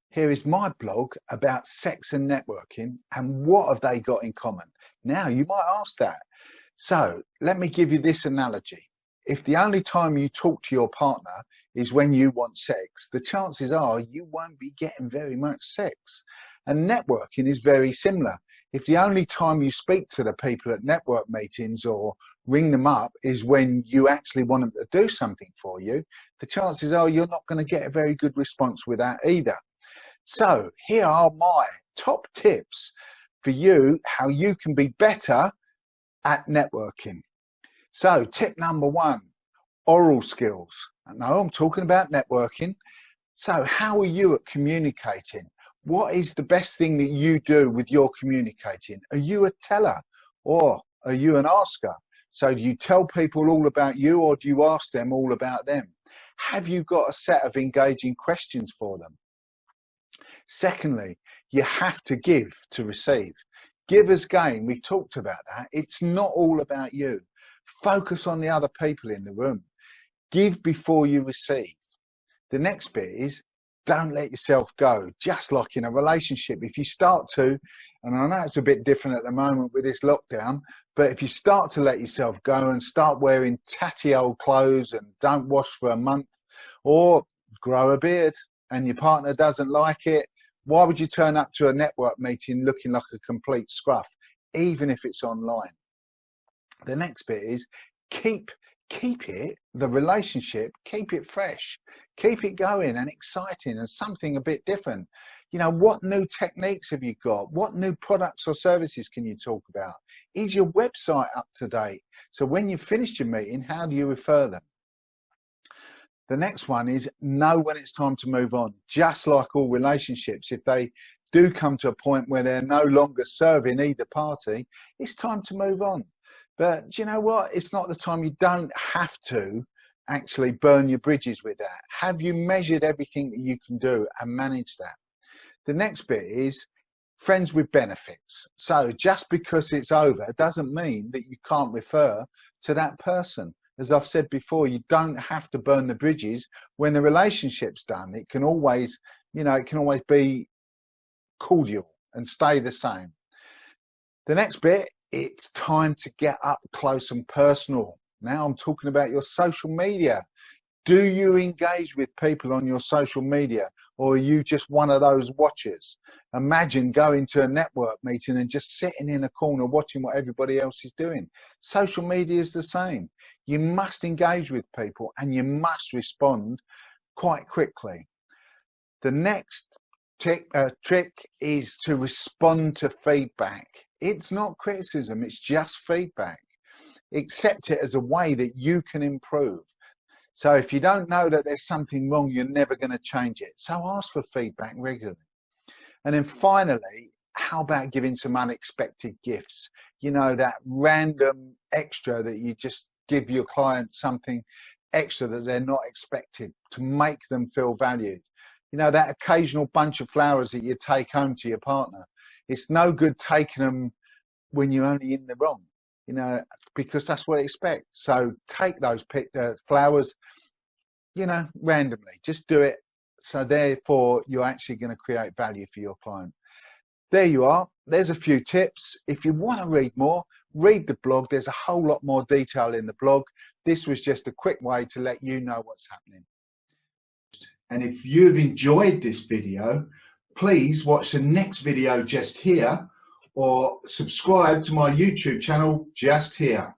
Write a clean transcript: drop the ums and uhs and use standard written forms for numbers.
Here is my blog about sex and networking and what have they got in common. Now, you might ask that. So let me give you this analogy. If the only time you talk to your partner is when you want sex, the chances are you won't be getting very much sex. And networking is very similar. If the only time you speak to the people at network meetings or ring them up is when you actually want them to do something for you, the chances are you're not going to get a very good response with that either. So here are my top tips for you, how you can be better at networking. So tip number one, oral skills. Now I'm talking about networking. So how are you at communicating? What is the best thing that you do with your communicating? Are you a teller or are you an asker? So do you tell people all about you or do you ask them all about them? Have you got a set of engaging questions for them? Secondly, you have to give to receive. Givers gain, we've talked about that. It's not all about you. Focus on the other people in the room. Give before you receive. The next bit is don't let yourself go. Just like in a relationship, if you start to, and I know it's a bit different at the moment with this lockdown, but if you start to let yourself go and start wearing tatty old clothes and don't wash for a month or grow a beard and your partner doesn't like it, why would you turn up to a network meeting looking like a complete scruff, even if it's online? The next bit is keep it, the relationship, keep it fresh, keep it going and exciting and something a bit different. You know, what new techniques have you got? What new products or services can you talk about? Is your website up to date? So when you've finished your meeting, how do you refer them? The next one is know when it's time to move on. Just like all relationships, if they do come to a point where they're no longer serving either party, it's time to move on. But do you know what? It's not the time. You don't have to actually burn your bridges with that. Have you measured everything that you can do and manage that? The next bit is friends with benefits. So just because it's over doesn't mean that you can't refer to that person. As I've said before, you don't have to burn the bridges when the relationship's done. It can always, it can always be cordial and stay the same. The next bit, it's time to get up close and personal. Now I'm talking about your social media. Do you engage with people on your social media or are you just one of those watchers? Imagine going to a network meeting and just sitting in a corner watching what everybody else is doing. Social media is the same. You must engage with people and you must respond quite quickly. The next trick is to respond to feedback. It's not criticism, it's just feedback. Accept it as a way that you can improve. So if you don't know that there's something wrong, you're never going to change it. So ask for feedback regularly. And then finally, how about giving some unexpected gifts? You know, that random extra that you just give your client, something extra that they're not expected to make them feel valued. You know, that occasional bunch of flowers that you take home to your partner. It's no good taking them when you're only in the wrong, because that's what they expect. So take those flowers, randomly. Just do it. So therefore, you're actually going to create value for your client. There you are. There's a few tips. If you want to read more, read the blog. There's a whole lot more detail in the blog. This was just a quick way to let you know what's happening. And if you've enjoyed this video, please watch the next video just here or subscribe to my YouTube channel just here.